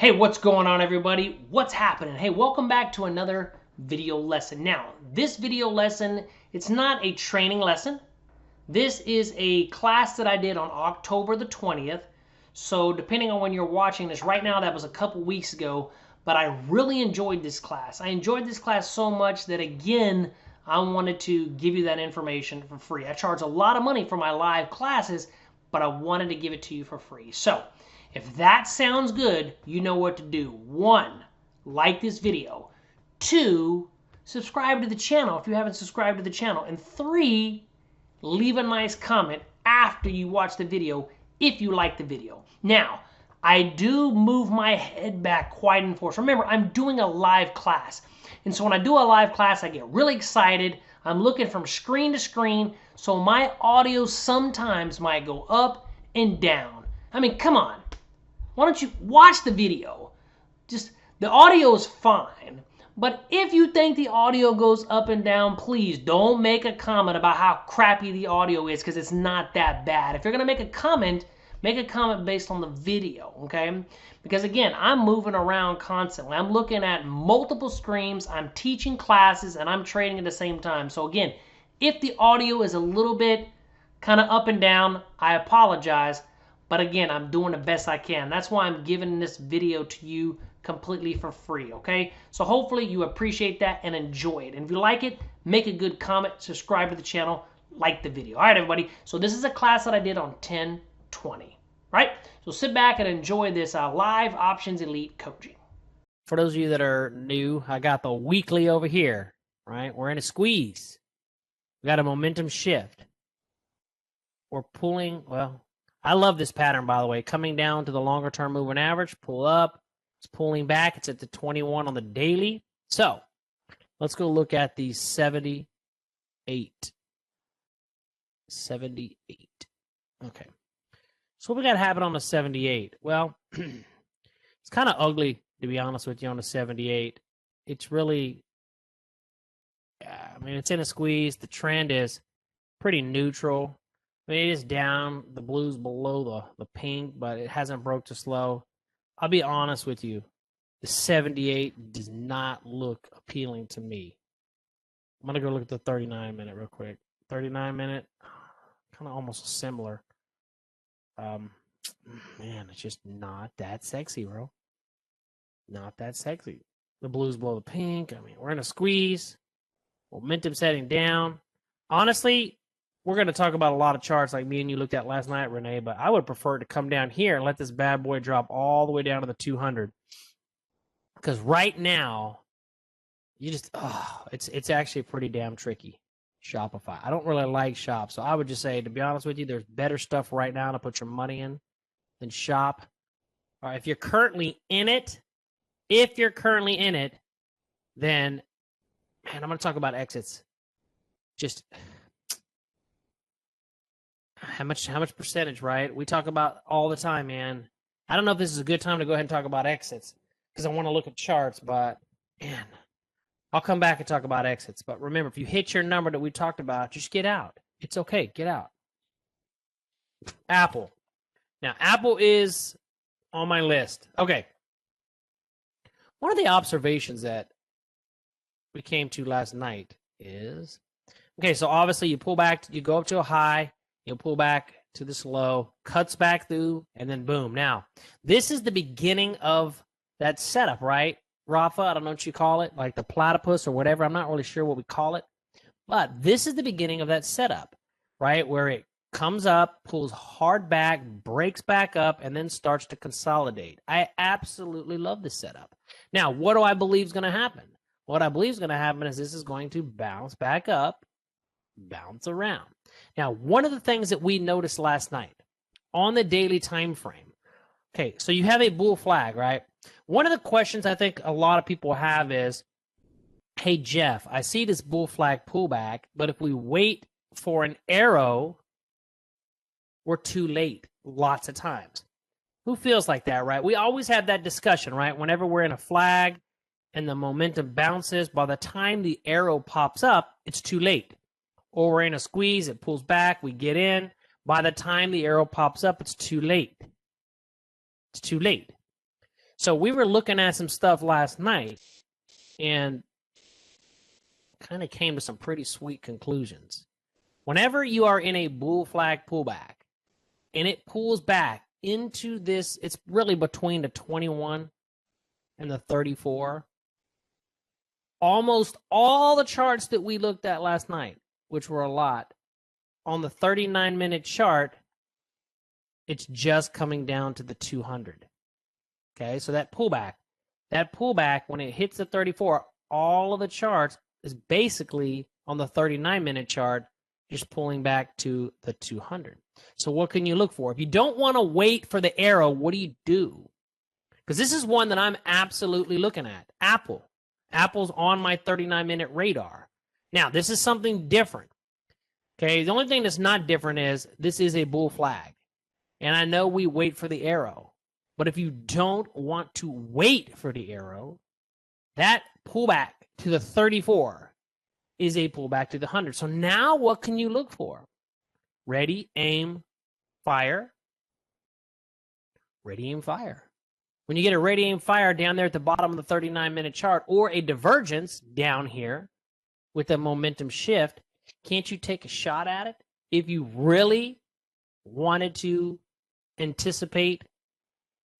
Hey, what's going on, everybody? What's happening? Hey, welcome back to another video lesson. Now, this video lesson, it's not a training lesson. This is a class that I did on October the 20th. So depending on when you're watching this, right now that was a couple weeks ago, but I really enjoyed this class. I enjoyed this class so much that, again, I wanted to give you that information for free. I charge a lot of money for my live classes, but I wanted to give it to you for free. So if that sounds good, you know what to do. 1, like this video. 2, subscribe to the channel if you haven't subscribed to the channel. And 3, leave a nice comment after you watch the video if you like the video. Now, I do move my head back quite and forth. Remember, I'm doing a live class. And so when I do a live class, I get really excited. I'm looking from screen to screen, so my audio sometimes might go up and down. I mean, come on. Why don't you watch the video? Just, the audio is fine. But if you think the audio goes up and down, please don't make a comment about how crappy the audio is, because it's not that bad. If you're going to make a comment based on the video, okay? Because again, I'm moving around constantly. I'm looking at multiple screens, I'm teaching classes, and I'm trading at the same time. So again, if the audio is a little bit kind of up and down, I apologize. But again, I'm doing the best I can. That's why I'm giving this video to you completely for free, okay? So hopefully you appreciate that and enjoy it. And if you like it, make a good comment, subscribe to the channel, like the video. All right, everybody. So this is a class that I did on 10/20, right? So sit back and enjoy this live options elite coaching. For those of you that are new, I got the weekly over here, right? We're in a squeeze. We got a momentum shift. We're pulling, well, I love this pattern, by the way. Coming down to the longer term moving average, pull up. It's pulling back. It's at the 21 on the daily. So let's go look at the 78. 78. Okay. So what we got to happen on the 78? Well, it's kind of ugly, to be honest with you, on the 78. It's really, I mean, it's in a squeeze. The trend is pretty neutral. I mean, it is down. The blue's below the pink, but it hasn't broke to slow. I'll be honest with you. The 78 does not look appealing to me. I'm going to go look at the 39-minute real quick. 39-minute, kind of almost similar. Man, it's just not that sexy, bro. Not that sexy. The blue's below the pink. I mean, we're in a squeeze. Momentum setting down. Honestly, we're going to talk about a lot of charts like me and you looked at last night, Renee, but I would prefer to come down here and let this bad boy drop all the way down to the 200. Because right now, you just, it's actually pretty damn tricky. Shopify. I don't really like Shop, so I would just say, to be honest with you, there's better stuff right now to put your money in than Shop. All right, if you're currently in it, then, man, I'm going to talk about exits. Just how much percentage, right? We talk about all the time, man. I don't know if this is a good time to go ahead and talk about exits because I want to look at charts, but man, I'll come back and talk about exits. But remember, if you hit your number that we talked about, just get out. It's okay. Get out. Apple. Now, Apple is on my list. Okay. One of the observations that we came to last night is, okay, so obviously you pull back, you go up to a high, you'll pull back to this low, cuts back through, and then boom. Now, this is the beginning of that setup, right? Rafa, I don't know what you call it, like the platypus or whatever. I'm not really sure what we call it. But this is the beginning of that setup, right? Where it comes up, pulls hard back, breaks back up, and then starts to consolidate. I absolutely love this setup. Now, what do I believe is going to happen? What I believe is going to happen is this is going to bounce back up, bounce around. Now, one of the things that we noticed last night on the daily time frame, okay, so you have a bull flag, right? One of the questions I think a lot of people have is, hey, Jeff, I see this bull flag pullback, but if we wait for an arrow, we're too late lots of times. Who feels like that, right? We always have that discussion, right? Whenever we're in a flag and the momentum bounces, by the time the arrow pops up, it's too late. Or we're in a squeeze, it pulls back, we get in. By the time the arrow pops up, it's too late. It's too late. So we were looking at some stuff last night and kind of came to some pretty sweet conclusions. Whenever you are in a bull flag pullback and it pulls back into this, it's really between the 21 and the 34. Almost all the charts that we looked at last night, which were a lot, on the 39-minute chart, it's just coming down to the 200. Okay, so that pullback, when it hits the 34, all of the charts is basically on the 39-minute chart, just pulling back to the 200. So what can you look for? If you don't want to wait for the arrow, what do you do? Because this is one that I'm absolutely looking at. Apple. Apple's on my 39-minute radar. Now, this is something different. Okay, the only thing that's not different is this is a bull flag. And I know we wait for the arrow. But if you don't want to wait for the arrow, that pullback to the 34 is a pullback to the 100. So now what can you look for? Ready, aim, fire. Ready, aim, fire. When you get a ready, aim, fire down there at the bottom of the 39-minute chart or a divergence down here with a momentum shift, can't you take a shot at it if you really wanted to anticipate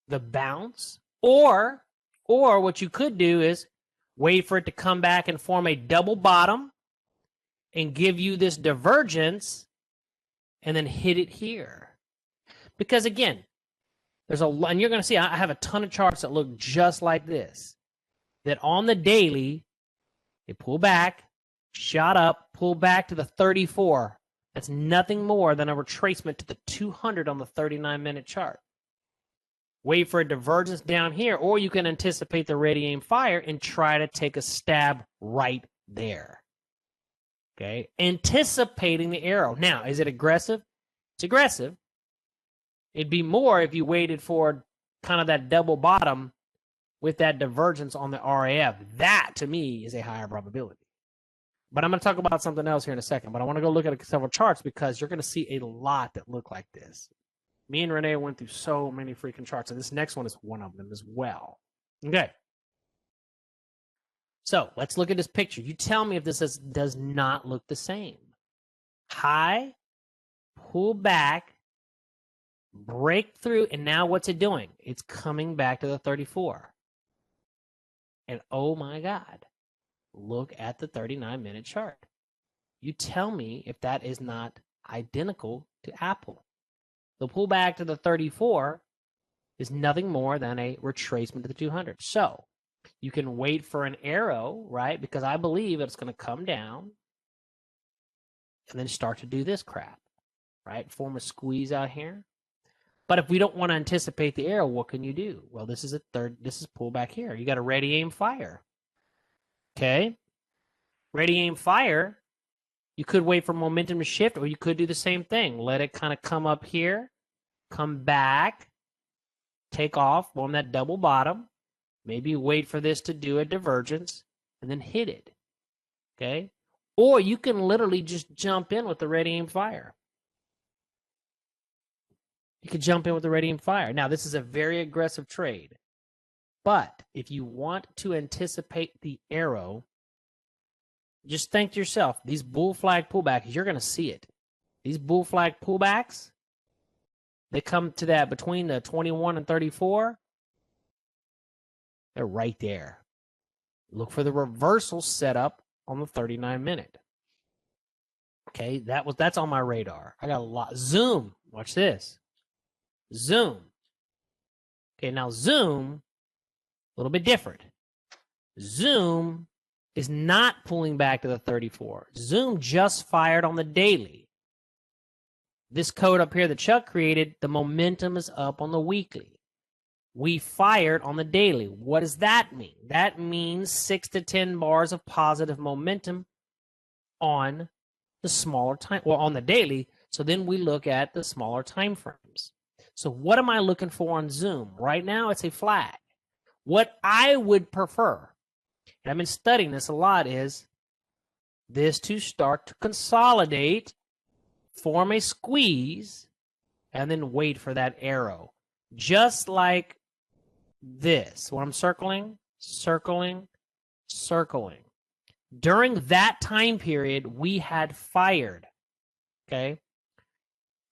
the bounce? Or what you could do is wait for it to come back and form a double bottom and give you this divergence and then hit it here. Because again, there's a lot, and you're going to see I have a ton of charts that look just like this, that on the daily, they pull back, shot up, pull back to the 34. That's nothing more than a retracement to the 200 on the 39-minute chart. Wait for a divergence down here, or you can anticipate the ready, aim, fire and try to take a stab right there. Okay, anticipating the arrow. Now, is it aggressive? It's aggressive. It'd be more if you waited for kind of that double bottom with that divergence on the RAF. That, to me, is a higher probability. But I'm going to talk about something else here in a second. But I want to go look at several charts because you're going to see a lot that look like this. Me and Renee went through so many freaking charts, and this next one is one of them as well. Okay. So let's look at this picture. You tell me if this does not look the same. High, pull back, break through, and now what's it doing? It's coming back to the 34. And oh my God, look at the 39-minute chart. You tell me if that is not identical to Apple. The pullback to the 34 is nothing more than a retracement to the 200. So you can wait for an arrow, right? Because I believe it's going to come down and then start to do this crap, right? Form a squeeze out here. But if we don't want to anticipate the arrow, what can you do? Well, this is pullback here. You got a ready, aim, fire. Okay. Ready, aim, fire. You could wait for momentum to shift, or you could do the same thing. Let it kind of come up here, come back, take off, form that double bottom. Maybe wait for this to do a divergence and then hit it. Okay. Or you can literally just jump in with the ready, aim, fire. You could jump in with the ready, aim, fire. Now, this is a very aggressive trade. But if you want to anticipate the arrow, just think to yourself, these bull flag pullbacks, you're going to see it. These bull flag pullbacks, they come to that between the 21 and 34. They're right there. Look for the reversal setup on the 39-minute. Okay, that's on my radar. I got a lot. Zoom. Watch this. Zoom. Okay, now Zoom, a little bit different. Zoom is not pulling back to the 34. Zoom just fired on the daily. This code up here that Chuck created, the momentum is up on the weekly. We fired on the daily. What does that mean? That means 6 to 10 bars of positive momentum on the smaller time, or on the daily. So then we look at the smaller time frames. So what am I looking for on Zoom? Right now, it's a flag. What I would prefer, and I've been studying this a lot, is this to start to consolidate, form a squeeze, and then wait for that arrow. Just like this. What I'm circling, circling, circling. During that time period, we had fired. Okay.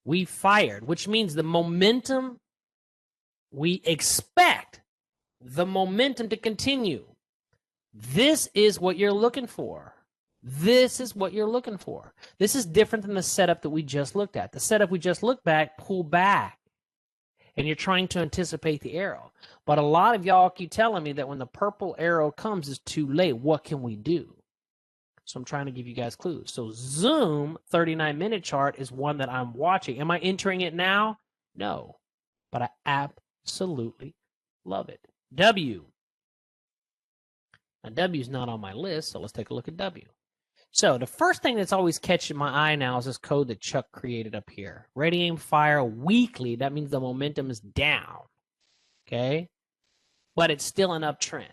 We fired, which means the momentum, we expect the momentum to continue. This is what you're looking for. This is what you're looking for. This is different than the setup that we just looked at. The setup we just looked back, pull back, and you're trying to anticipate the arrow. But a lot of y'all keep telling me that when the purple arrow comes, it's too late. What can we do? So I'm trying to give you guys clues. So Zoom 39-minute chart is one that I'm watching. Am I entering it now? No, but I absolutely love it. W. Now, W is not on my list, so let's take a look at W. So the first thing that's always catching my eye now is this code that Chuck created up here. Ready, aim, fire weekly. That means the momentum is down, okay? But it's still an uptrend.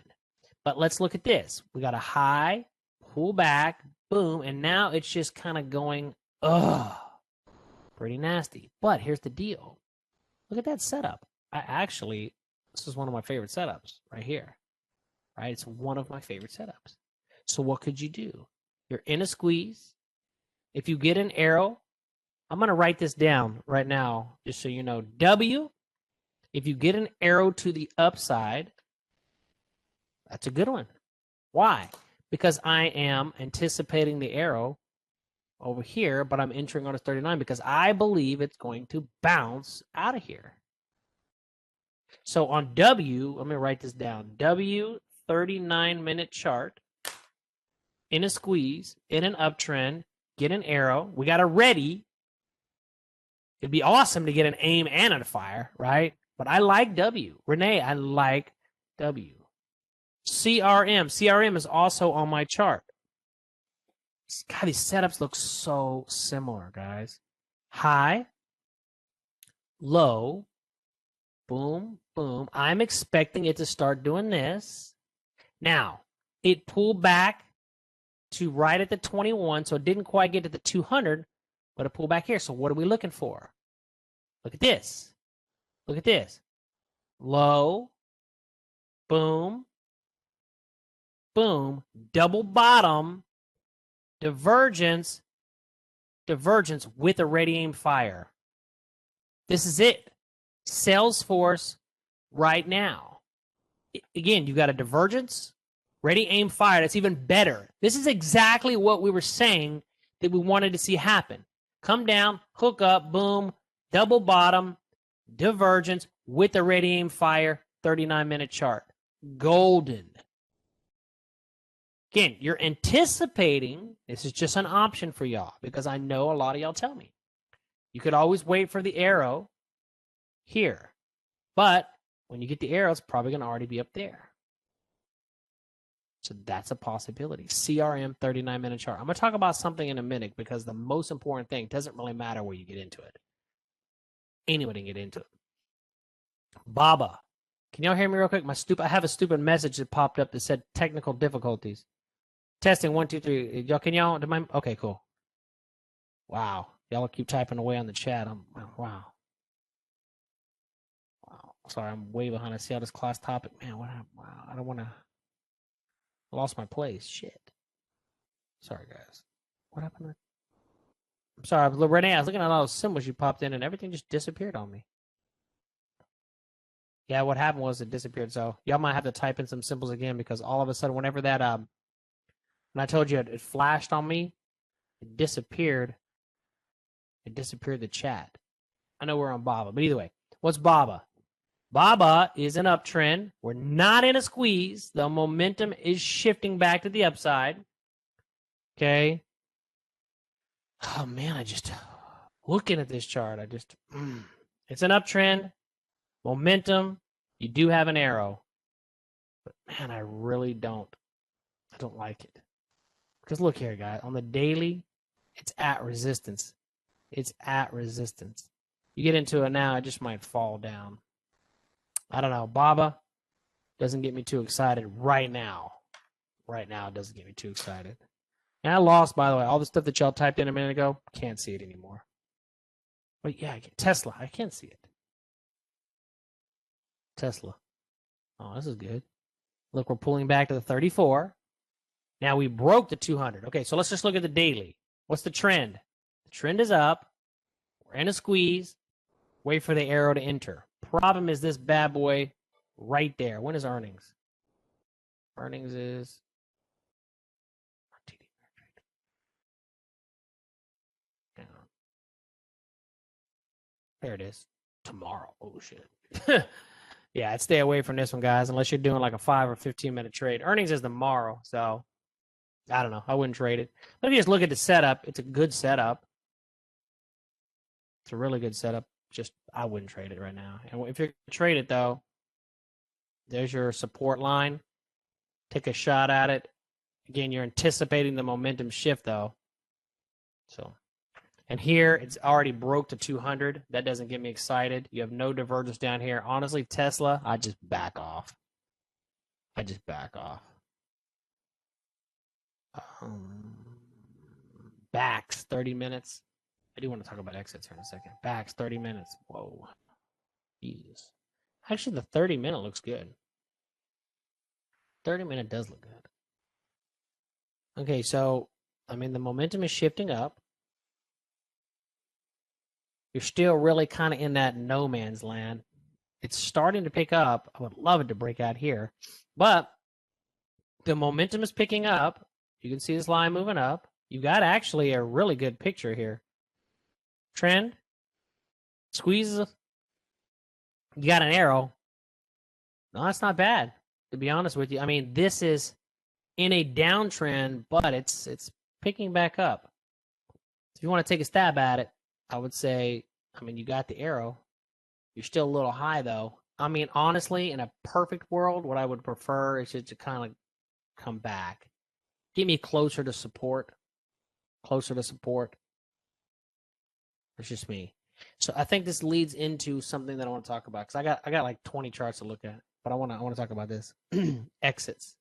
But let's look at this. We got a high, pull back, boom, and now it's just kind of going, pretty nasty. But here's the deal. Look at that setup. This is one of my favorite setups right here, right? It's one of my favorite setups. So what could you do? You're in a squeeze. If you get an arrow, I'm going to write this down right now, just so you know. W, if you get an arrow to the upside, that's a good one. Why? Because I am anticipating the arrow over here, but I'm entering on a 39 because I believe it's going to bounce out of here. So on W, let me write this down. W 39-minute chart, in a squeeze, in an uptrend, get an arrow. We got a ready. It'd be awesome to get an aim and a fire, right? But I like W. Renee, I like W. CRM. CRM is also on my chart. God, these setups look so similar, guys. High, low, boom, boom. I'm expecting it to start doing this. Now, it pulled back to right at the 21, so it didn't quite get to the 200, but it pulled back here. So what are we looking for? Look at this. Look at this. Low, boom, boom, double bottom, divergence, divergence with a ready aim fire. This is it. Salesforce right now. Again, you got a divergence, ready aim fire. That's even better. This is exactly what we were saying that we wanted to see happen. Come down, hook up, boom, double bottom, divergence with the ready aim fire, 39-minute chart. Golden. Again, you're anticipating, this is just an option for y'all because I know a lot of y'all tell me. You could always wait for the arrow here. But when you get the arrow, it's probably going to already be up there. So that's a possibility. CRM 39-minute chart. I'm going to talk about something in a minute because the most important thing doesn't really matter where you get into it. Anybody can get into it. Baba. Can y'all hear me real quick? I have a stupid message that popped up that said technical difficulties. Testing 1, 2, 3. Y'all, okay, cool. Wow. Y'all keep typing away on the chat. Wow. Sorry, I'm way behind. I see how this class topic. Man, what happened? Wow. I don't want to. I lost my place. Shit. Sorry, guys. What happened? I'm sorry, Renee. I was looking at all those symbols you popped in, and everything just disappeared on me. Yeah, what happened was it disappeared. So y'all might have to type in some symbols again because all of a sudden, whenever that when I told you it flashed on me, it disappeared. It disappeared the chat. I know we're on Baba, but either way, what's Baba? Baba is an uptrend. We're not in a squeeze. The momentum is shifting back to the upside. Okay. Oh, man, looking at this chart, it's an uptrend. Momentum. You do have an arrow. But, man, I don't like it. Because look here, guys. On the daily, it's at resistance. It's at resistance. You get into it now, it just might fall down. I don't know. Baba doesn't get me too excited right now. Right now, it doesn't get me too excited. And I lost, by the way, all the stuff that y'all typed in a minute ago. Can't see it anymore. But yeah, Tesla. I can't see it. Tesla. Oh, this is good. Look, we're pulling back to the 34. Now we broke the 200. Okay, so let's just look at the daily. What's the trend? The trend is up. We're in a squeeze. Wait for the arrow to enter. Problem is this bad boy right there. When is earnings? Earnings is there it is. Tomorrow. Oh shit. Yeah, I'd stay away from this one, guys, unless you're doing like a 5 or 15-minute trade. Earnings is tomorrow, so I don't know. I wouldn't trade it. Let me just look at the setup. It's a good setup. It's a really good setup. Just I wouldn't trade it right now. And if you're going to trade it, though, there's your support line. Take a shot at it. Again, you're anticipating the momentum shift, though. So, and here it's already broke to 200. That doesn't get me excited. You have no divergence down here. Honestly, Tesla, I just back off. Backs 30 minutes. I do want to talk about exits here in a second. Backs 30 minutes. Whoa. Jesus. Actually, the 30-minute looks good. 30-minute does look good. Okay, so, I mean, the momentum is shifting up. You're still really kind of in that no man's land. It's starting to pick up. I would love it to break out here. But the momentum is picking up. You can see this line moving up. You got actually a really good picture here. Trend. Squeezes. You got an arrow. No, that's not bad, to be honest with you. I mean, this is in a downtrend, but it's picking back up. If you want to take a stab at it, I would say, I mean, you got the arrow. You're still a little high, though. I mean, honestly, in a perfect world, what I would prefer is just to kind of come back. Get me closer to support. Closer to support. It's just me. So I think this leads into something that I want to talk about, because I got like 20 charts to look at, but I want to talk about this. Exits.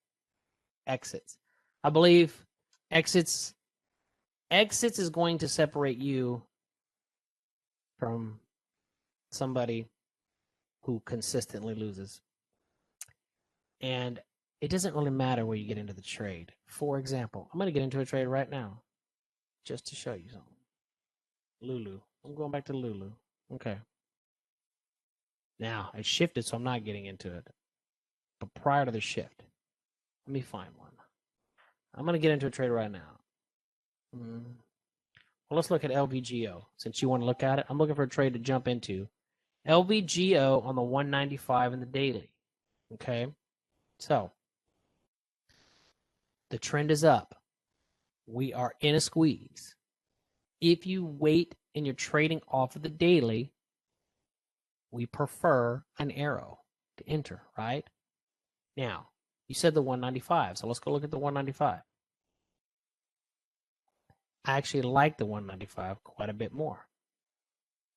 I believe exits is going to separate you from somebody who consistently loses. And it doesn't really matter where you get into the trade. For example, I'm going to get into a trade right now just to show you something. Lulu. I'm going back to Lulu. Okay. Now, it shifted, so I'm not getting into it. But prior to the shift, let me find one. I'm going to get into a trade right now. Well, let's look at LVGO. Since you want to look at it, I'm looking for a trade to jump into. LVGO on the 195 in the daily. Okay. So, the trend is up. We are in a squeeze. If you wait and you're trading off of the daily, we prefer an arrow to enter, right? Now, you said the 195, so let's go look at the 195. I actually like the 195 quite a bit more.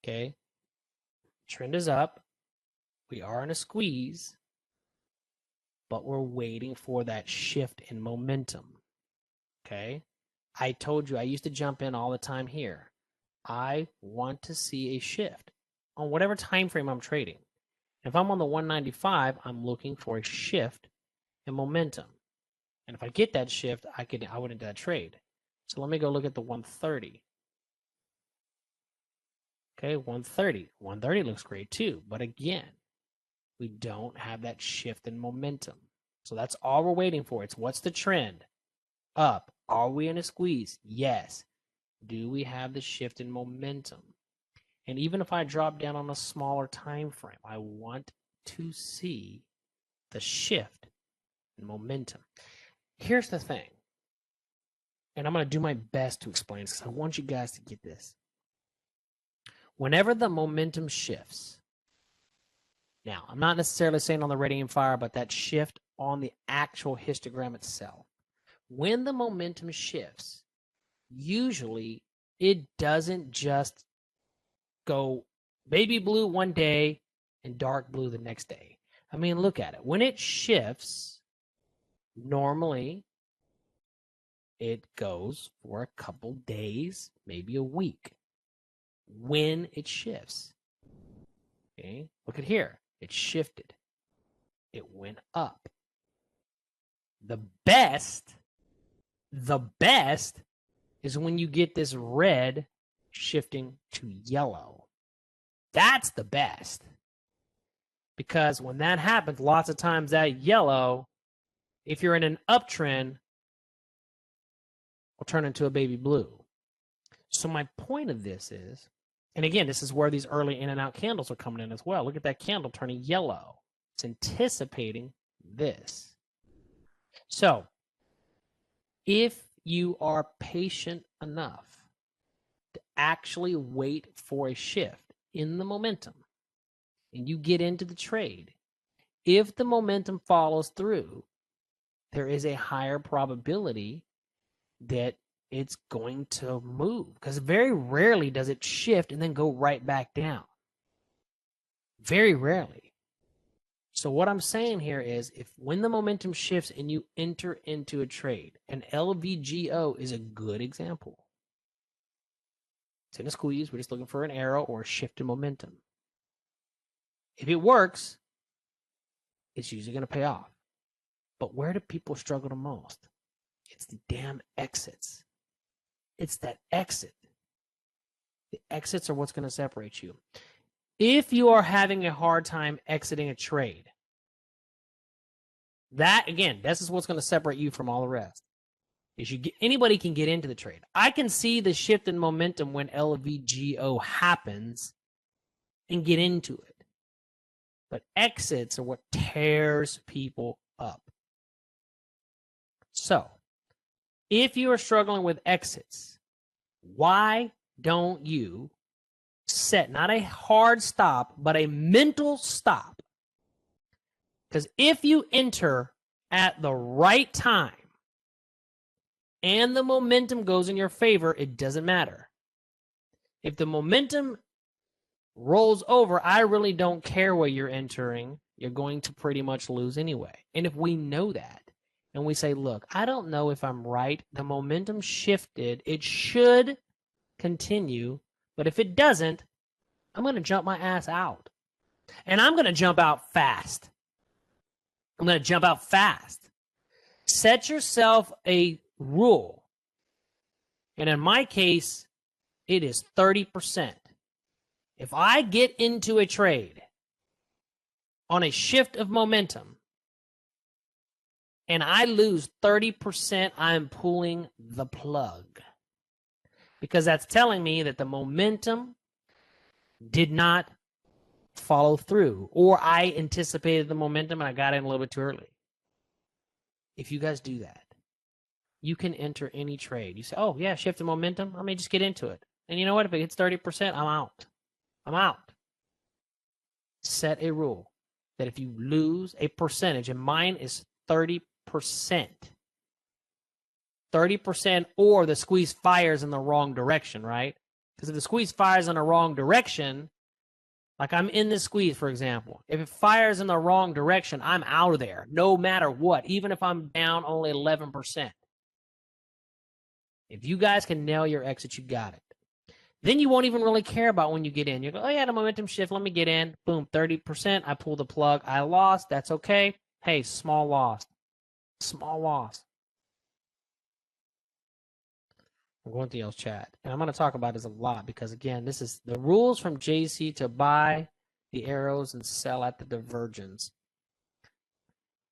Okay. Trend is up. We are in a squeeze, but we're waiting for that shift in momentum. Okay. I told you I used to jump in all the time here. I want to see a shift on whatever time frame I'm trading. If I'm on the 195, I'm looking for a shift in momentum. And if I get that shift, I would into that trade. So let me go look at the 130. Okay, 130. 130 looks great too. But again, we don't have that shift in momentum. So that's all we're waiting for. It's what's the trend? Up. Are we in a squeeze? Yes. Do we have the shift in momentum? And even if I drop down on a smaller time frame, I want to see the shift in momentum. Here's the thing, and I'm going to do my best to explain this because I want you guys to get this. Whenever the momentum shifts, now I'm not necessarily saying on the radiant fire, but that shift on the actual histogram itself. When the momentum shifts, usually it doesn't just go baby blue one day and dark blue the next day. I mean, look at it. When it shifts, normally it goes for a couple days, maybe a week. When it shifts. Okay, look at here. It shifted. it went up. The best is when you get this red shifting to yellow. That's the best. Because when that happens, lots of times that yellow, if you're in an uptrend, will turn into a baby blue. So my point of this is, and again, this is where these early in and out candles are coming in as well. Look at that candle turning yellow. It's anticipating this. So if you are patient enough to actually wait for a shift in the momentum and you get into the trade, if the momentum follows through, there is a higher probability that it's going to move, because very rarely does it shift and then go right back down. Very rarely. So what I'm saying here is, if when the momentum shifts and you enter into a trade, an LVGO is a good example. It's in a squeeze. We're just looking for an arrow or a shift in momentum. If it works, it's usually going to pay off. But where do people struggle the most? It's the damn exits. It's that exit. The exits are what's going to separate you. If you are having a hard time exiting a trade, that, again, this is what's going to separate you from all the rest. Is anybody can get into the trade. I can see the shift in momentum when LVGO happens and get into it. But exits are what tears people up. So, if you are struggling with exits, why don't you set not a hard stop, but a mental stop? Because if you enter at the right time and the momentum goes in your favor, it doesn't matter. If the momentum rolls over, I really don't care where you're entering. You're going to pretty much lose anyway. And if we know that, and we say, look, I don't know if I'm right. The momentum shifted. It should continue. But if it doesn't, I'm going to jump my ass out. And I'm going to jump out fast. I'm going to jump out fast. Set yourself a rule. And in my case, it is 30%. If I get into a trade on a shift of momentum, and I lose 30%, I'm pulling the plug. Because that's telling me that the momentum did not follow through. Or I anticipated the momentum and I got in a little bit too early. If you guys do that, you can enter any trade. You say, oh, yeah, shift in momentum. Let me just get into it. And you know what? If it hits 30%, I'm out. I'm out. Set a rule that if you lose a percentage, and mine is 30%. 30%, or the squeeze fires in the wrong direction, right? Because if the squeeze fires in the wrong direction, like I'm in this squeeze, for example, if it fires in the wrong direction, I'm out of there, no matter what, even if I'm down only 11%. If you guys can nail your exit, you got it. Then you won't even really care about when you get in. You go, oh yeah, the momentum shift, let me get in. Boom, 30%, I pull the plug, I lost, that's okay. Hey, small loss. Small loss. I'm going to y'all's chat. And I'm going to talk about this a lot because, again, this is the rules from JC to buy the arrows and sell at the divergence.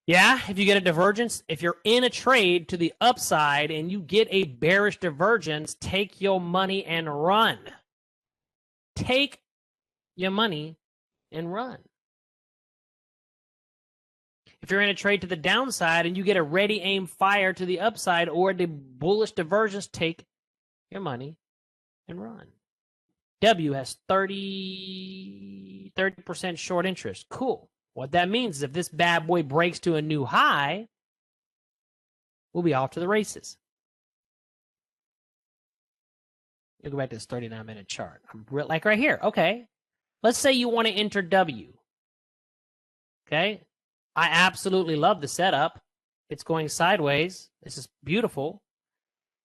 Yeah, if you get a divergence, if you're in a trade to the upside and you get a bearish divergence, take your money and run. Take your money and run. If you're in a trade to the downside and you get a ready aim fire to the upside or the bullish divergence, take your money and run. W has 30% short interest. Cool. What that means is if this bad boy breaks to a new high, we'll be off to the races. You go back to this 39-minute chart. Like right here. Okay. Let's say you want to enter W. Okay. I absolutely love the setup. It's going sideways. This is beautiful.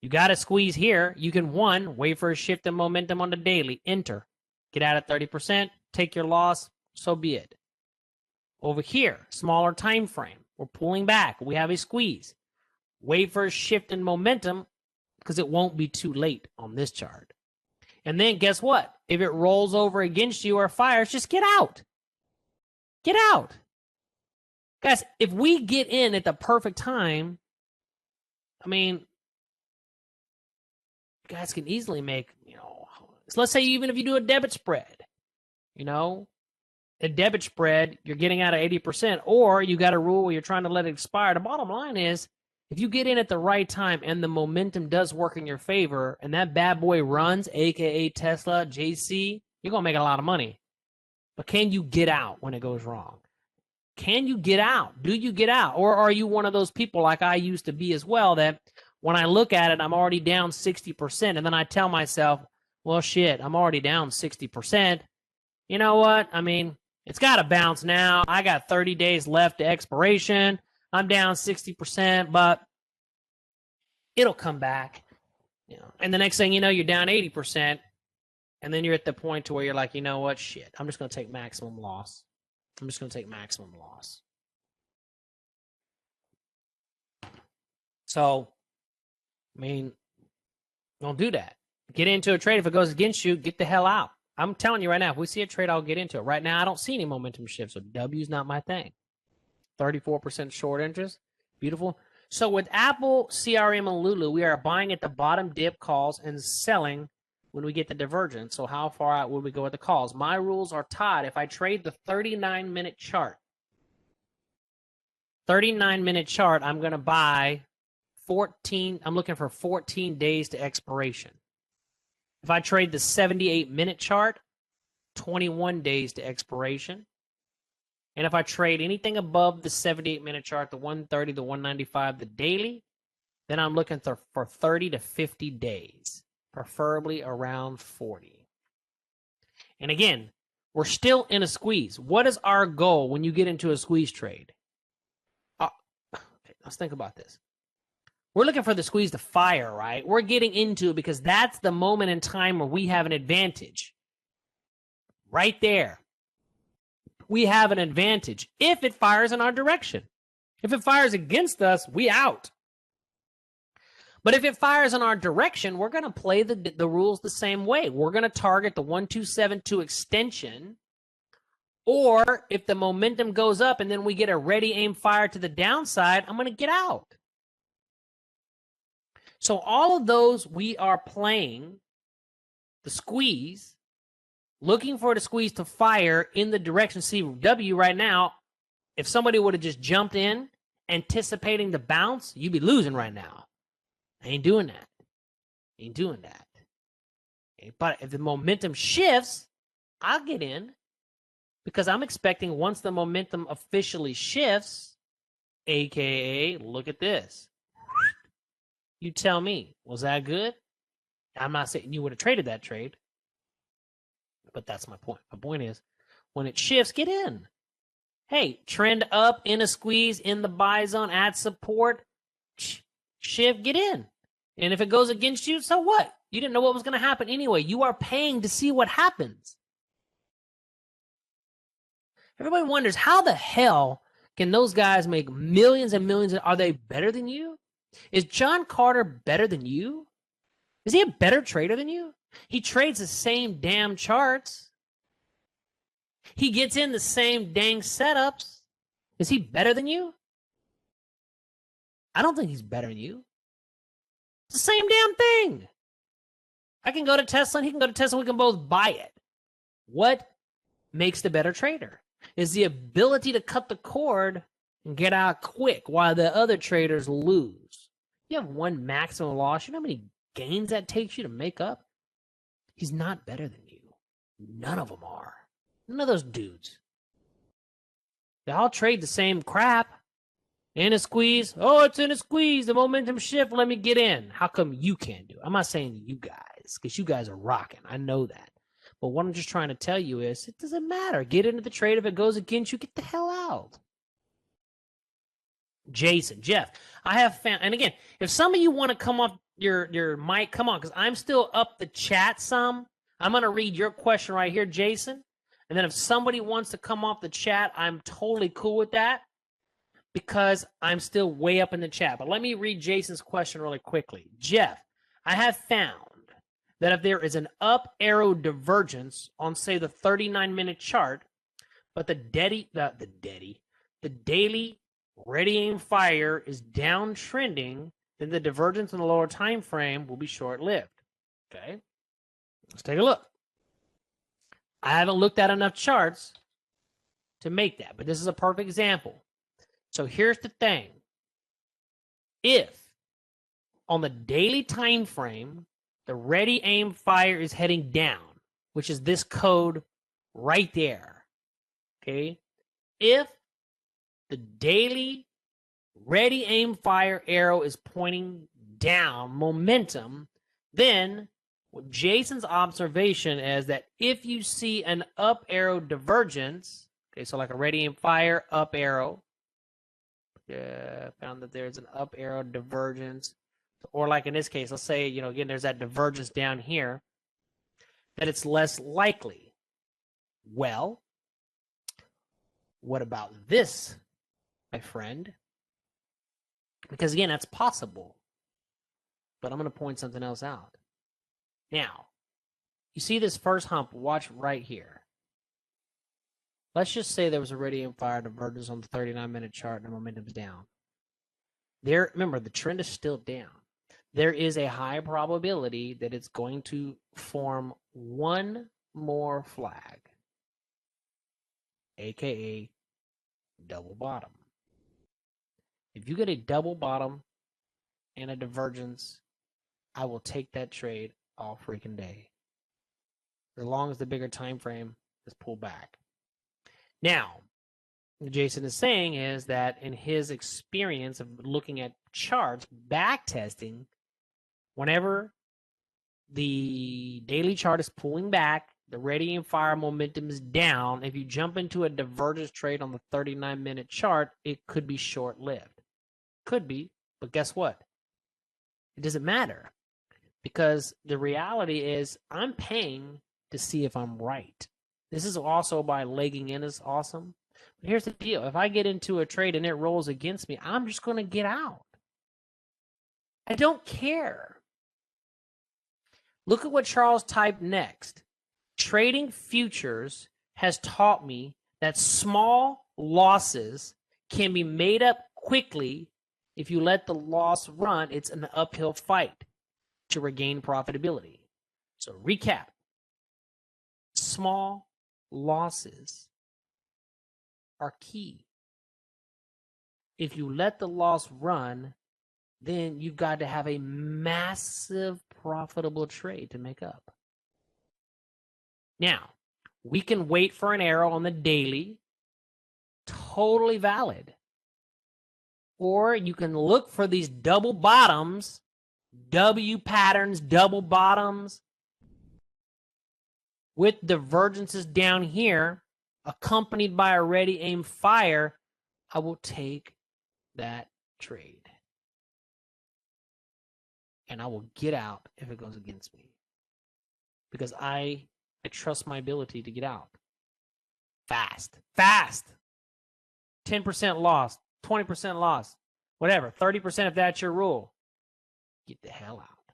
You got to squeeze here. You can, one, wait for a shift in momentum on the daily. Enter. Get out at 30%. Take your loss. So be it. Over here, smaller time frame. We're pulling back. We have a squeeze. Wait for a shift in momentum because it won't be too late on this chart. And then guess what? If it rolls over against you or fires, just get out. Get out. Guys, if we get in at the perfect time, I mean, you guys can easily make, so let's say even if you do a debit spread, a debit spread, you're getting out of 80%, or you got a rule where you're trying to let it expire. The bottom line is, if you get in at the right time and the momentum does work in your favor and that bad boy runs, aka Tesla, JC, you're going to make a lot of money. But can you get out when it goes wrong? Can you get out? Do you get out? Or are you one of those people like I used to be as well, that when I look at it, I'm already down 60%, and then I tell myself, well, shit, I'm already down 60%. You know what? I mean, it's got to bounce now. I got 30 days left to expiration. I'm down 60%, but it'll come back. And the next thing you know, you're down 80%, and then you're at the point to where you're like, you know what? Shit, I'm just going to take maximum loss. I'm just going to take maximum loss. So, I mean, don't do that. Get into a trade. If it goes against you, get the hell out. I'm telling you right now, if we see a trade, I'll get into it. Right now, I don't see any momentum shift, so W's not my thing. 34% short interest. Beautiful. So with Apple, CRM, and Lulu, we are buying at the bottom dip calls and selling when we get the divergence. So how far out would we go with the calls? My rules are tied. If I trade the 39-minute chart, 39-minute chart, I'm going to buy 14. I'm looking for 14 days to expiration. If I trade the 78-minute chart, 21 days to expiration. And if I trade anything above the 78-minute chart, the 130, the 195, the daily, then I'm looking for 30 to 50 days, preferably around 40. And again, we're still in a squeeze. What is our goal when you get into a squeeze trade? Okay, let's think about this. We're looking for the squeeze to fire, right? We're getting into it because that's the moment in time where we have an advantage. Right there. We have an advantage if it fires in our direction. If it fires against us, we out. But if it fires in our direction, we're going to play the rules the same way. We're going to target the 1272 extension. Or if the momentum goes up and then we get a ready aim fire to the downside, I'm going to get out. So all of those, we are playing the squeeze, looking for the squeeze to fire in the direction. See, W right now, if somebody would have just jumped in, anticipating the bounce, you'd be losing right now. I ain't doing that. Ain't doing that. But if the momentum shifts, I'll get in because I'm expecting once the momentum officially shifts, AKA, look at this. You tell me, was that good? I'm not saying you would have traded that trade, but that's my point. My point is, when it shifts, get in. Hey, trend up in a squeeze in the buy zone at support, shift, get in. And if it goes against you, so what? You didn't know what was going to happen anyway. You are paying to see what happens. Everybody wonders, how the hell can those guys make millions and millions? Are they better than you? Is John Carter better than you? Is he a better trader than you? He trades the same damn charts. He gets in the same dang setups. Is he better than you? I don't think he's better than you. It's the same damn thing. I can go to Tesla and he can go to Tesla. We can both buy it. What makes the better trader is the ability to cut the cord and get out quick while the other traders lose. You have one maximum loss. You know how many gains that takes you to make up? He's not better than you. None of them are. None of those dudes. They all trade the same crap. In a squeeze. Oh, it's in a squeeze. The momentum shift. Let me get in. How come you can't do it? I'm not saying you guys, because you guys are rocking. I know that. But what I'm just trying to tell you is it doesn't matter. Get into the trade. If it goes against you, get the hell out. Jason, Jeff, I have found, and again, if some of you want to come off your mic, come on, because I'm still up the chat some. I'm going to read your question right here, Jason. And then if somebody wants to come off the chat, I'm totally cool with that because I'm still way up in the chat. But let me read Jason's question really quickly. Jeff, I have found that if there is an up arrow divergence on, say, the 39-minute chart, but the daily ready aim fire is downtrending, then the divergence in the lower time frame will be short-lived. Okay, let's take a look. I haven't looked at enough charts to make that, but this is a perfect example. So here's the thing. If on the daily time frame, the ready aim fire is heading down, which is this code right there. Okay. If the daily ready aim fire arrow is pointing down momentum, then Jason's observation is that if you see an up arrow divergence, okay, so like a ready aim fire up arrow, found that there's an up arrow divergence, or like in this case, let's say, again, there's that divergence down here, that it's less likely. Well, what about this, my friend? Because again, that's possible. But I'm going to point something else out. Now, you see this first hump, watch right here. Let's just say there was a ready aim fire divergence on the 39-minute chart and the momentum's down. Remember, the trend is still down. There is a high probability that it's going to form one more flag, aka double bottom. If you get a double bottom and a divergence, I will take that trade all freaking day, as long as the bigger time frame is pulled back. Now, what Jason is saying is that in his experience of looking at charts, back testing, whenever the daily chart is pulling back, the ready and fire momentum is down. If you jump into a divergence trade on the 39-minute chart, it could be short-lived. Could be, but guess what? It doesn't matter, because the reality is I'm paying to see if I'm right. This is also why legging in is awesome. But here's the deal. If I get into a trade and it rolls against me, I'm just going to get out. I don't care. Look at what Charles typed next. Trading futures has taught me that small losses can be made up quickly if you let the loss run. It's an uphill fight to regain profitability. So recap. Small losses are key. If you let the loss run, then you've got to have a massive profitable trade to make up. Now, we can wait for an arrow on the daily. Totally valid. Or you can look for these double bottoms, W patterns, double bottoms, with divergences down here, accompanied by a ready aim fire. I will take that trade. And I will get out if it goes against me. Because I trust my ability to get out. Fast. 10% loss, 20% loss, whatever, 30% if that's your rule. Get the hell out.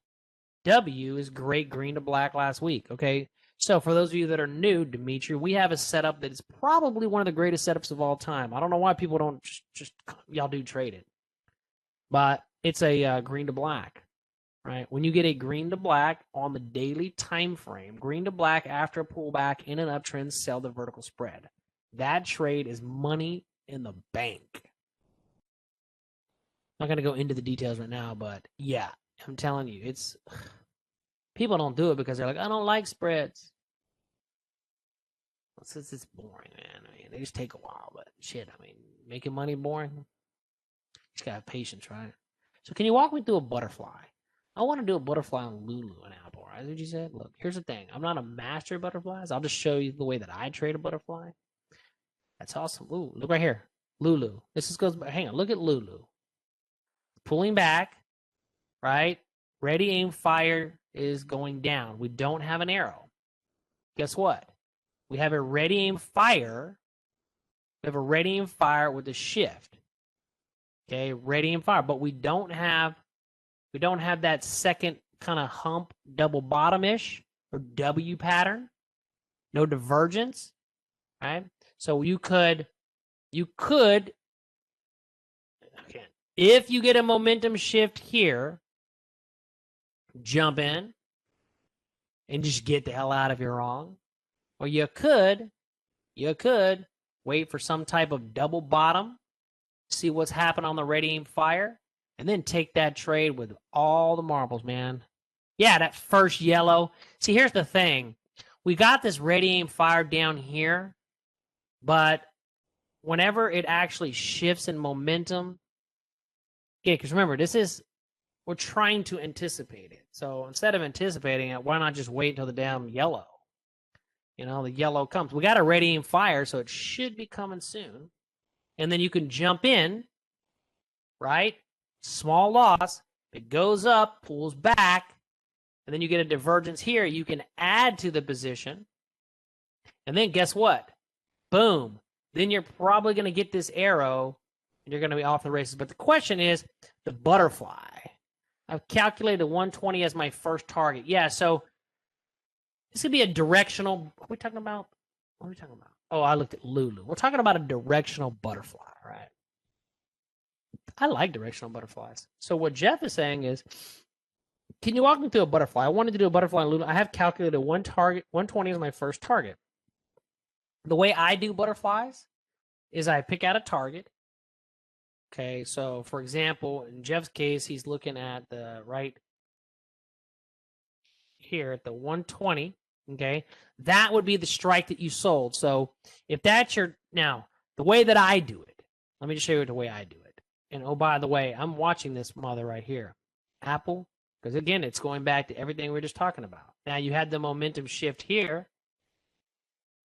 W is great green to black last week, okay? So for those of you that are new, Dimitri, we have a setup that is probably one of the greatest setups of all time. I don't know why people don't just y'all do trade it. But it's a green to black. Right? When you get a green to black on the daily time frame, green to black after a pullback in an uptrend, sell the vertical spread. That trade is money in the bank. I'm not going to go into the details right now, but yeah, I'm telling you, it's people don't do it because they're like, I don't like spreads. It's boring, man. I mean, they just take a while, but shit, I mean, making money boring. You just got to have patience, right? So can you walk me through a butterfly? I want to do a butterfly on Lulu and Apple, right? That's what you said? Look, here's the thing. I'm not a master of butterflies. I'll just show you the way that I trade a butterfly. That's awesome. Ooh, look right here. Lulu. Hang on, look at Lulu. Pulling back, right? Ready, aim, fire is going down. We don't have an arrow. Guess what? We have a ready aim fire. We have a ready aim fire with a shift. Okay, ready aim fire, but we don't have that second kind of hump double bottom-ish or W pattern. No divergence, right? So you could okay, if you get a momentum shift here, jump in and just get the hell out of your wrong. Or you could wait for some type of double bottom, see what's happened on the ready aim fire, and then take that trade with all the marbles, man. Yeah, that first yellow. See, here's the thing. We got this ready aim fire down here, but whenever it actually shifts in momentum, yeah, because remember, we're trying to anticipate it. So instead of anticipating it, why not just wait until the damn yellow? The yellow comes. We got a ready aim fire, so it should be coming soon. And then you can jump in, right? Small loss. It goes up, pulls back, and then you get a divergence here. You can add to the position. And then guess what? Boom. Then you're probably going to get this arrow, and you're going to be off the races. But the question is the butterfly. I've calculated 120 as my first target. Yeah, so this could be a directional. What are we talking about? Oh, I looked at Lulu. We're talking about a directional butterfly, right? I like directional butterflies. So what Jeff is saying is, can you walk me through a butterfly? I wanted to do a butterfly in Lulu. I have calculated one target. 120 is my first target. The way I do butterflies is I pick out a target. Okay, so for example, in Jeff's case, he's looking at the right here at the 120. Okay, that would be the strike that you sold. So if that's now the way that I do it, let me just show you the way I do it. And oh, by the way, I'm watching this mother right here, Apple, because again, it's going back to everything we were just talking about. Now you had the momentum shift here.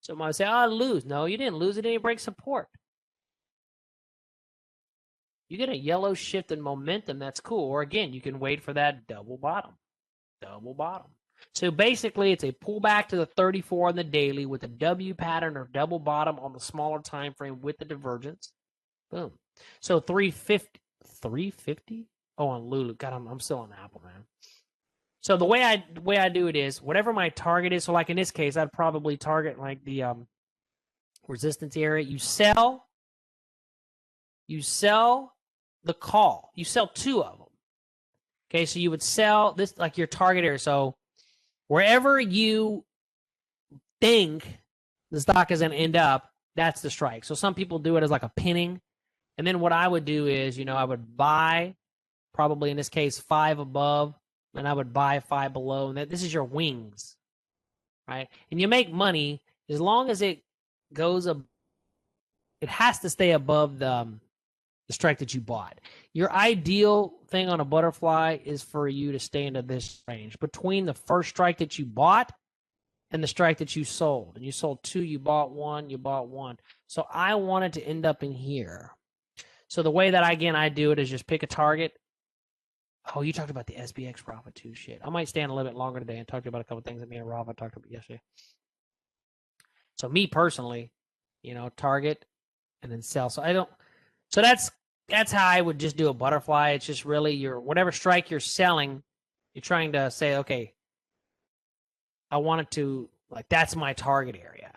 So I say, I lose. No, you didn't lose. It didn't break support. You get a yellow shift in momentum. That's cool. Or again, you can wait for that double bottom. So basically, it's a pullback to the 34 on the daily with a W pattern or double bottom on the smaller time frame with the divergence. Boom. So 350. Oh, on Lulu. God, I'm still on Apple, man. So the way I do it is whatever my target is. So like in this case, I'd probably target like the resistance area. You sell the call. You sell two of them. Okay, so you would sell this like your target area. So wherever you think the stock is going to end up, that's the strike. So some people do it as like a pinning. And then what I would do is, I would buy probably in this case 5 above, and I would buy 5 below. And this is your wings, right? And you make money as long as it goes up. It has to stay above the strike that you bought. Your ideal thing on a butterfly is for you to stay into this range between the first strike that you bought and the strike that you sold. And you sold 2, you bought 1. So I wanted to end up in here. So the way that I do it is just pick a target. Oh, you talked about the SBX Rafa too. Shit. I might stay on a little bit longer today and talk to you about a couple things that me and Rafa talked about yesterday. So me personally, target and then sell. So that's how I would just do a butterfly. It's just really your whatever strike you're selling, you're trying to say, okay, I want it to, like, that's my target area.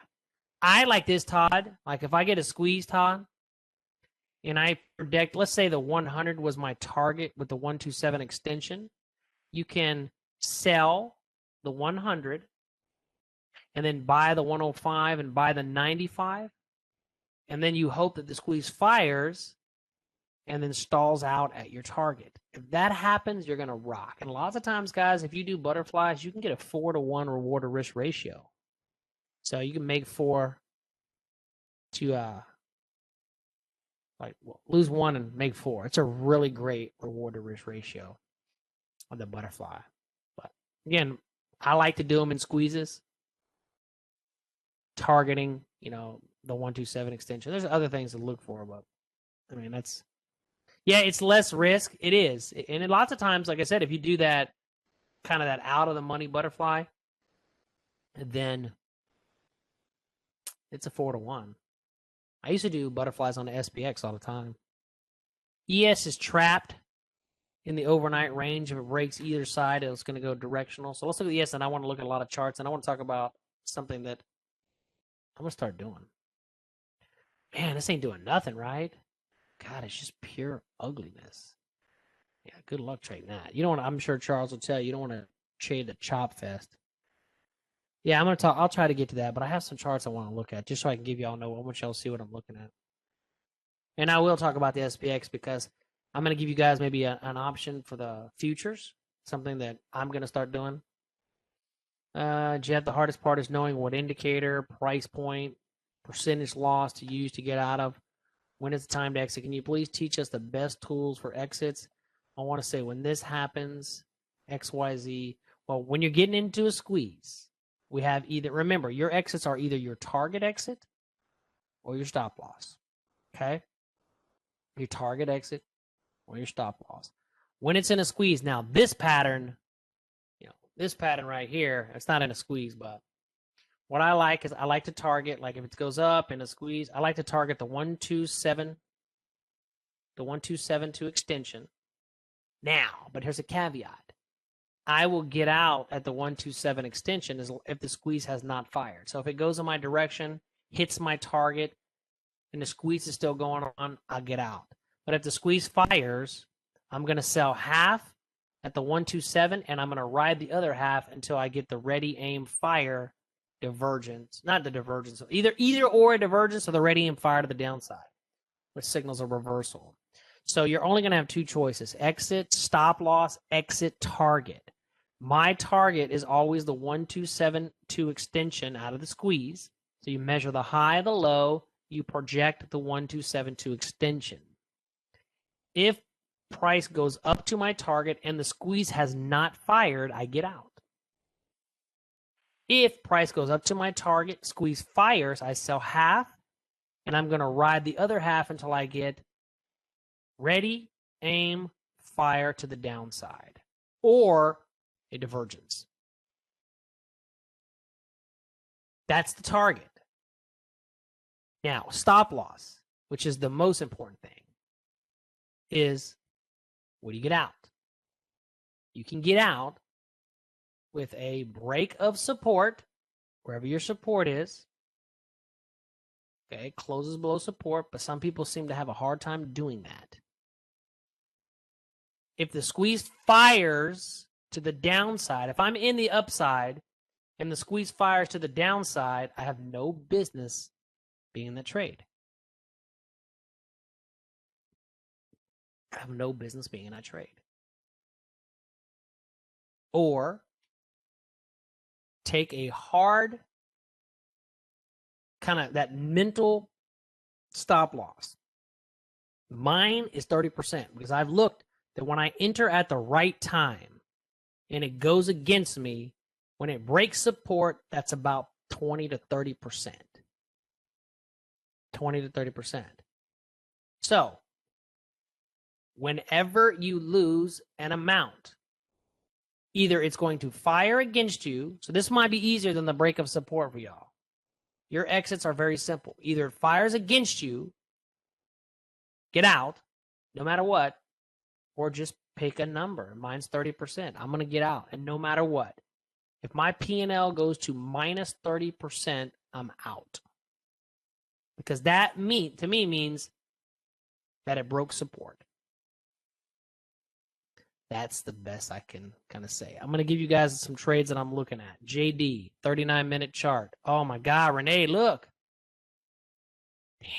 I like this, Todd. Like if I get a squeeze, Todd, and I predict, let's say the 100 was my target with the 127 extension, you can sell the 100 and then buy the 105 and buy the 95. And then you hope that the squeeze fires and then stalls out at your target. If that happens, you're going to rock. And lots of times, guys, if you do butterflies, you can get a 4-to-1 reward to risk ratio. So you can make 4 to lose 1 and make 4. It's a really great reward to risk ratio on the butterfly. But again, I like to do them in squeezes, targeting, the 127 extension. There's other things to look for, but I mean, it's less risk. It is. And lots of times, like I said, if you do that kind of that out of the money butterfly, then It's a 4-to-1. I used to do butterflies on the SPX all the time. ES is trapped in the overnight range. If it breaks either side, it's going to go directional. So let's look at ES, and I want to look at a lot of charts, and I want to talk about something that I'm going to start doing. Man, this ain't doing nothing, right? God, it's just pure ugliness. Yeah, good luck trading that. You don't want to, I'm sure Charles will tell you, you don't want to trade the chop fest. Yeah, I'll try to get to that, but I have some charts I want to look at just so I can give y'all know. I want y'all to see what I'm looking at. And I will talk about the SPX because I'm going to give you guys maybe an option for the futures, something that I'm going to start doing. Jeff, the hardest part is knowing what indicator, price point, percentage loss to use to get out of. When it's time to exit, can you please teach us the best tools for exits? I want to say when this happens, XYZ. Well, when you're getting into a squeeze, we have either, remember, your exits are either your target exit or your stop loss. Okay? Your target exit or your stop loss. When it's in a squeeze, now this pattern, this pattern right here, it's not in a squeeze, but what I like is I like to target, like if it goes up in a squeeze, I like to target the 127, the 1272 extension. Now, but here's a caveat. I will get out at the 127 extension if the squeeze has not fired. So if it goes in my direction, hits my target, and the squeeze is still going on, I'll get out. But if the squeeze fires, I'm going to sell half at the 127, and I'm going to ride the other half until I get the ready, aim, fire divergence. Not the divergence. Either or a divergence or the ready, aim, fire to the downside, which signals a reversal. So you're only going to have two choices: exit, stop loss, exit, target. My target is always the 1272 extension out of the squeeze. So you measure the high, the low, you project the 1272 extension. If price goes up to my target and the squeeze has not fired, I get out. If price goes up to my target, squeeze fires, I sell half, and I'm going to ride the other half until I get ready, aim, fire to the downside, or a divergence. That's the target. Now, stop loss, which is the most important thing, is what do you get out? You can get out with a break of support, wherever your support is. Okay, closes below support, but some people seem to have a hard time doing that. If the squeeze fires to the downside, if I'm in the upside and the squeeze fires to the downside, I have no business being in the trade. I have no business being in that trade. Or take a hard kind of that mental stop loss. Mine is 30% because I've looked that when I enter at the right time and it goes against me, when it breaks support, that's about 20 to 30%. 20 to 30%. So, whenever you lose an amount, either it's going to fire against you. So this might be easier than the break of support for y'all. Your exits are very simple. Either it fires against you, get out, no matter what, or just pick a number. Mine's 30%. I'm going to get out, and no matter what. If my P&L goes to minus 30%, I'm out. Because that to me means that it broke support. That's the best I can kind of say. I'm going to give you guys some trades that I'm looking at. JD, 39-minute chart. Oh, my God, Renee, look. Damn.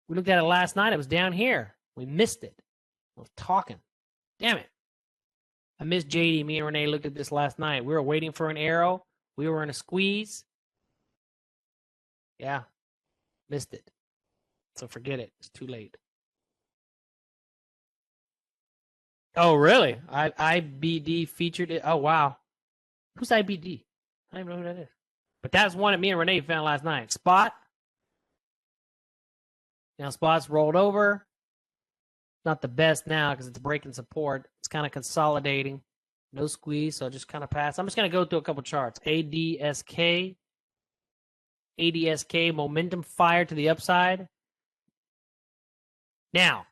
We looked at it last night. It was down here. We missed it. I was talking. Damn it. I missed JD. Me and Renee looked at this last night. We were waiting for an arrow. We were in a squeeze. Yeah. Missed it. So forget it. It's too late. Oh, really? IBD featured it. Oh, wow. Who's IBD? I don't even know who that is. But that's one that me and Renee found last night. Spot. Now, Spot's rolled over. Not the best now because it's breaking support. It's kind of consolidating. No squeeze, so just kind of pass. I'm just going to go through a couple charts. ADSK. ADSK, momentum fire to the upside. Now,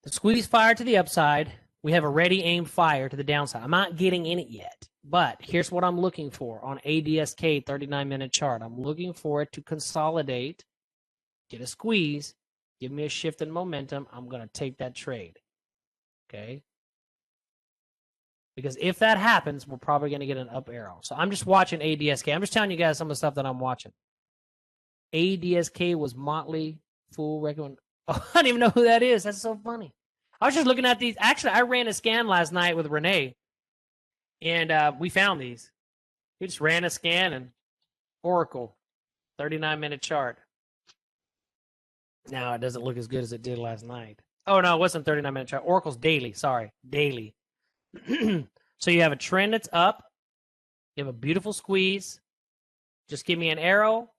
the squeeze fire to the upside. We have a ready aim fire to the downside. I'm not getting in it yet, but here's what I'm looking for on ADSK 39-minute chart. I'm looking for it to consolidate, get a squeeze, give me a shift in momentum. I'm going to take that trade. Okay? Because if that happens, we're probably going to get an up arrow. So I'm just watching ADSK. I'm just telling you guys some of the stuff that I'm watching. ADSK was Motley Fool recommend. Oh, I don't even know who that is. That's so funny. I was just looking at these. Actually, I ran a scan last night with Renee, and we found these. We just ran a scan and Oracle, 39-minute chart. Now it doesn't look as good as it did last night. Oh, no, it wasn't 39-minute chart. Oracle's daily. Sorry, daily. So you have a trend that's up. You have a beautiful squeeze. Just give me an arrow.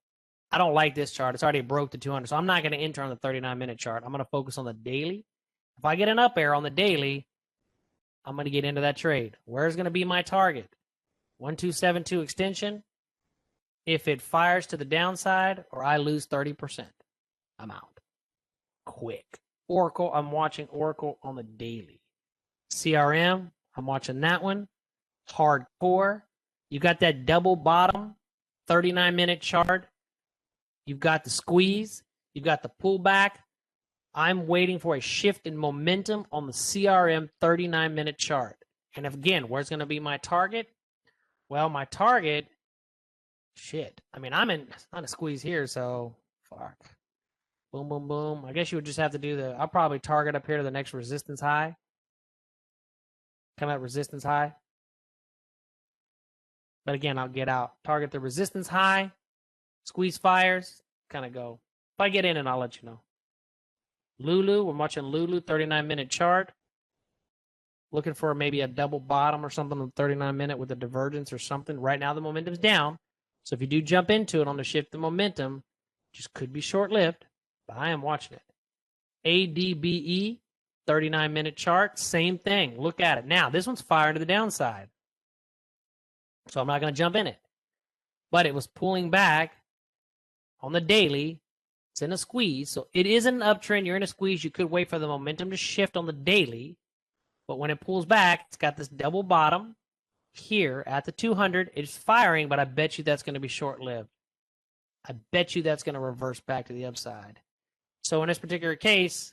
I don't like this chart. It's already broke the 200, so I'm not going to enter on the 39-minute chart. I'm going to focus on the daily. If I get an up arrow on the daily, I'm going to get into that trade. Where's going to be my target? 1272 extension. If it fires to the downside or I lose 30%, I'm out. Quick. Oracle, I'm watching Oracle on the daily. CRM, I'm watching that one. Hardcore. You got that double bottom, 39-minute chart. You've got the squeeze. You've got the pullback. I'm waiting for a shift in momentum on the CRM 39-minute chart. And if, again, where's going to be my target? Well, my target, shit. I mean, I'm on a squeeze here, so fuck. Boom, boom, boom. I guess you would just have to do I'll probably target up here to the next resistance high. Come at resistance high. But again, I'll get out. Target the resistance high. Squeeze fires. Kind of go. If I get in, and I'll let you know. Lulu, we're watching Lulu, 39-minute chart. Looking for maybe a double bottom or something on the 39-minute with a divergence or something. Right now, the momentum's down. So if you do jump into it on the shift of momentum, just could be short-lived, but I am watching it. ADBE, 39-minute chart, same thing. Look at it. Now, this one's firing to the downside. So I'm not going to jump in it. But it was pulling back on the daily. It's in a squeeze. So it is an uptrend. You're in a squeeze. You could wait for the momentum to shift on the daily. But when it pulls back, it's got this double bottom here at the 200. It's firing, but I bet you that's going to be short-lived. I bet you that's going to reverse back to the upside. So in this particular case,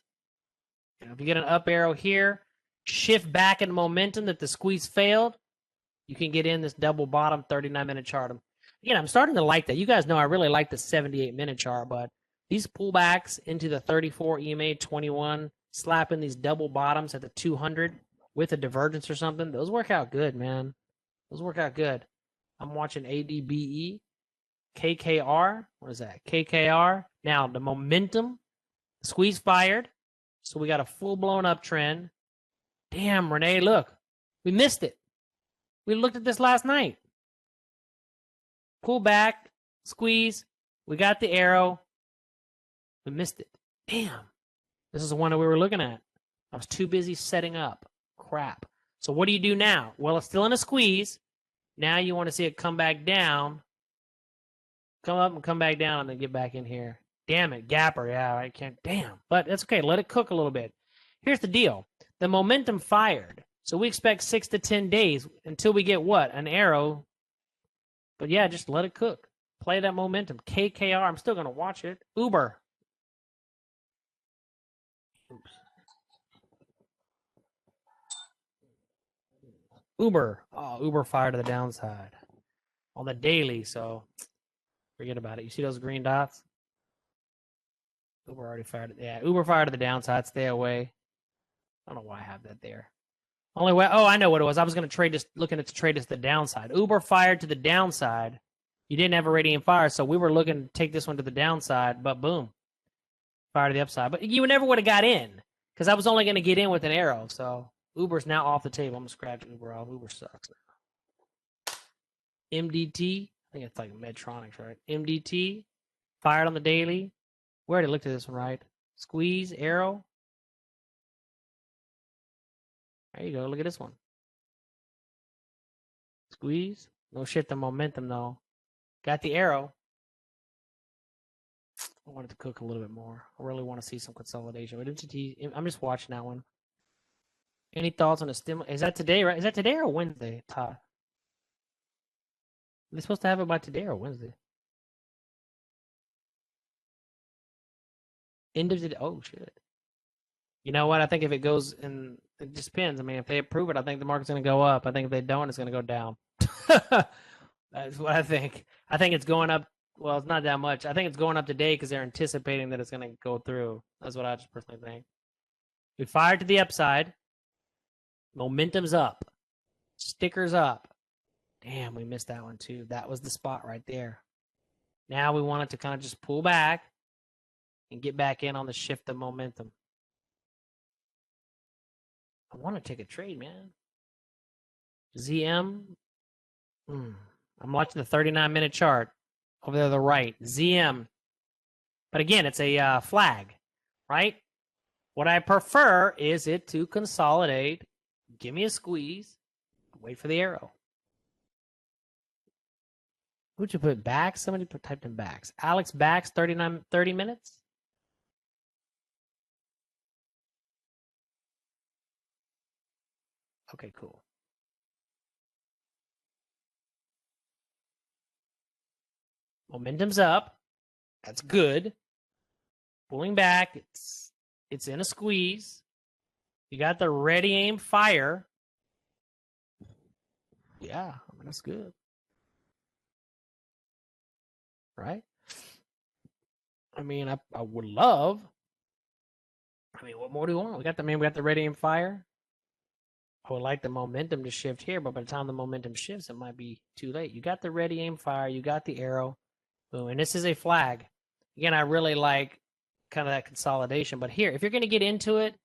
if you get an up arrow here, shift back in momentum that the squeeze failed, you can get in this double bottom 39-minute chart. Again, I'm starting to like that. You guys know I really like the 78-minute chart, but these pullbacks into the 34 EMA 21, slapping these double bottoms at the 200 with a divergence or something, those work out good, man. Those work out good. I'm watching ADBE, KKR. What is that? KKR. Now, the momentum, squeeze fired. So we got a full-blown uptrend. Damn, Renee, look. We missed it. We looked at this last night. Pull back, squeeze. We got the arrow. We missed it. Damn. This is the one that we were looking at. I was too busy setting up. Crap. So what do you do now? Well, it's still in a squeeze. Now you want to see it come back down. Come up and come back down and then get back in here. Damn it. Gapper. Yeah, I can't. Damn. But that's okay. Let it cook a little bit. Here's the deal. The momentum fired. So we expect 6 to 10 days until we get what? An arrow. But yeah, just let it cook. Play that momentum. KKR. I'm still going to watch it. Uber. Oops. Uber. Oh, Uber fired to the downside on the daily. So forget about it. You see those green dots? Uber already fired it. Yeah, Uber fired to the downside. Stay away. I don't know why I have that there. Only way. Oh, I know what it was. I was going to trade this, looking at to trade this to the downside. Uber fired to the downside. You didn't have a radiant fire, so we were looking to take this one to the downside, but boom, fire to the upside. But you never would have got in because I was only going to get in with an arrow. So Uber's now off the table. I'm going to scratch Uber off. Uber sucks now. MDT. I think it's like Medtronics, right? MDT fired on the daily. We already looked at this one, right? Squeeze, arrow. There you go. Look at this one. Squeeze. No shit, the momentum, though. Got the arrow. I want it to cook a little bit more. I really want to see some consolidation. But I'm just watching that one. Any thoughts on the stimulus? Is that today, right? Is that today or Wednesday, Todd? They're supposed to have it by today or Wednesday. End of the day. Oh, shit. You know what? I think if it goes in, it just depends. I mean, if they approve it, I think the market's going to go up. I think if they don't, it's going to go down. That's what I think. I think it's going up. Well, it's not that much. I think it's going up today because they're anticipating that it's going to go through. That's what I just personally think. We fired to the upside. Momentum's up. Stickers up. Damn, we missed that one too. That was the spot right there. Now we want it to kind of just pull back and get back in on the shift of momentum. I want to take a trade, man. ZM. I'm watching the 39-minute chart over there to the right. ZM. But again, it's a flag, right? What I prefer is it to consolidate, give me a squeeze, wait for the arrow. Who'd you put backs? Somebody typed in backs. Alex backs 30 minutes? Okay, cool. Momentum's up. That's good. Pulling back. It's in a squeeze. You got the ready, aim, fire. Yeah, I mean, that's good. Right? I mean, I would love. I mean, what more do you want? We got the ready, aim, fire. I would like the momentum to shift here, but by the time the momentum shifts, it might be too late. You got the ready, aim, fire. You got the arrow. Boom. And this is a flag. Again, I really like kind of that consolidation. But here, if you're going to get into it,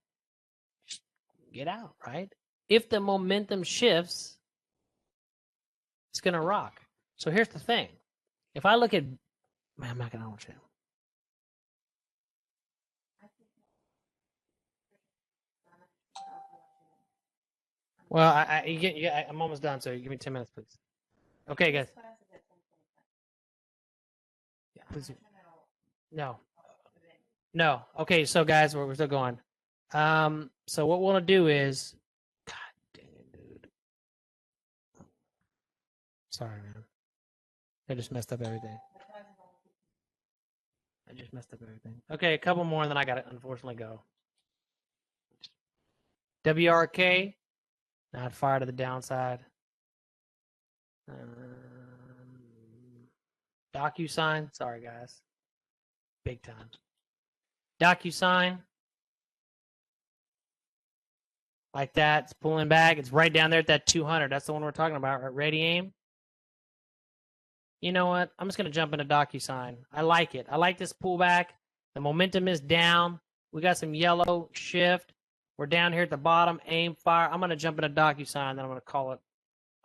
get out, right? If the momentum shifts, it's going to rock. So here's the thing. If I look at, man, I'm not going to hold you. Well, I'm almost done, so give me 10 minutes, please. Okay, guys. Yeah, please. No. Okay, so guys, we're still going. So what we'll do is, God dang it, dude. Sorry, man. I just messed up everything. Okay, a couple more, and then I gotta unfortunately go. WRK, not fire to the downside. DocuSign, sorry guys, big time. DocuSign, like that. It's pulling back. It's right down there at that 200. That's the one we're talking about, right? Ready, aim. You know what? I'm just going to jump into DocuSign. I like it. I like this pullback. The momentum is down. We got some yellow shift. We're down here at the bottom. Aim, fire. I'm going to jump into DocuSign, then I'm going to call it.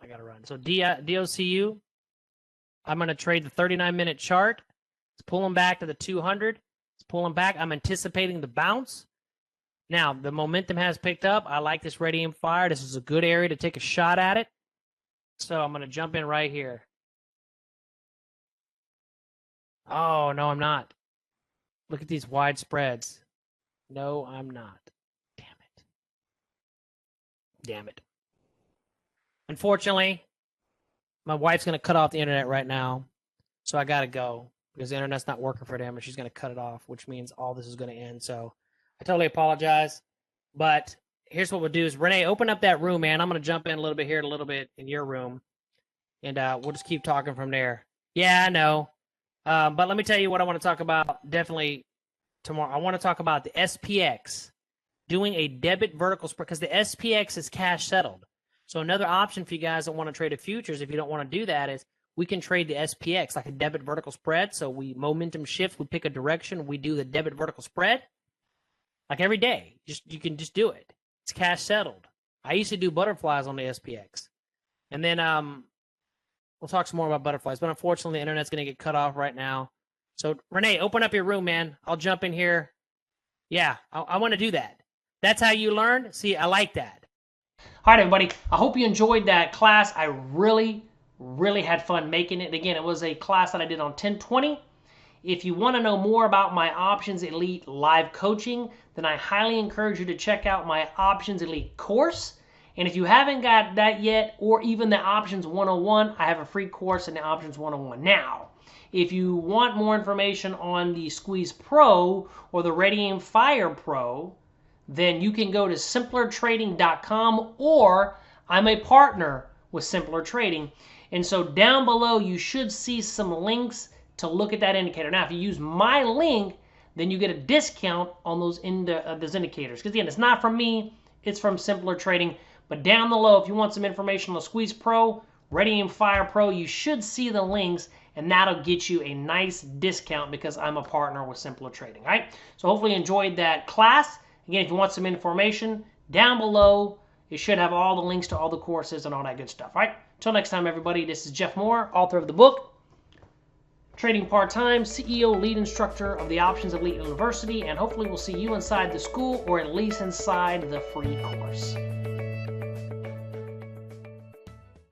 I got to run. So DOCU, I'm going to trade the 39-minute chart. It's pulling back to the 200. It's pulling back. I'm anticipating the bounce. Now, the momentum has picked up. I like this ready, aim, fire. This is a good area to take a shot at it. So I'm going to jump in right here. Oh, no, I'm not. Look at these wide spreads. No, I'm not. Damn it. Unfortunately, my wife's going to cut off the internet right now. So I got to go because the internet's not working for them and she's going to cut it off, which means all this is going to end. So I totally apologize. But here's what we'll do is, Renee, open up that room, man. I'm going to jump in a little bit here, a little bit in your room. And we'll just keep talking from there. Yeah, I know. But let me tell you what I want to talk about definitely tomorrow. I want to talk about the SPX doing a debit vertical spread because the SPX is cash settled. So another option for you guys that want to trade a futures, if you don't want to do that, is we can trade the SPX like a debit vertical spread. So we momentum shift, we pick a direction, we do the debit vertical spread like every day. You can just do it. It's cash settled. I used to do butterflies on the SPX. And then we'll talk some more about butterflies, but unfortunately the internet's going to get cut off right now. So Renee, open up your room, man. I'll jump in here. Yeah, I want to do that. That's how you learn. See, I like that. All right, everybody. I hope you enjoyed that class. I really had fun making it. Again, it was a class that I did on 1020. If you want to know more about my Options Elite live coaching, then I highly encourage you to check out my Options Elite course. And if you haven't got that yet, or even the Options 101, I have a free course in the Options 101 now. If you want more information on the Squeeze Pro or the Ready Aim Fire Pro, then you can go to simplertrading.com, or I'm a partner with Simpler Trading. And so down below, you should see some links to look at that indicator. Now, if you use my link, then you get a discount on those indicators. Because again, it's not from me, it's from Simpler Trading. But down below, if you want some information on the Squeeze Pro, Ready Aim Fire Pro, you should see the links, and that'll get you a nice discount because I'm a partner with Simpler Trading. All right? So hopefully you enjoyed that class. Again, if you want some information, down below, it should have all the links to all the courses and all that good stuff. All right? Until next time, everybody, this is Jeff Moore, author of the book, Trading Part-Time, CEO, lead instructor of the Options Elite University, and hopefully we'll see you inside the school or at least inside the free course.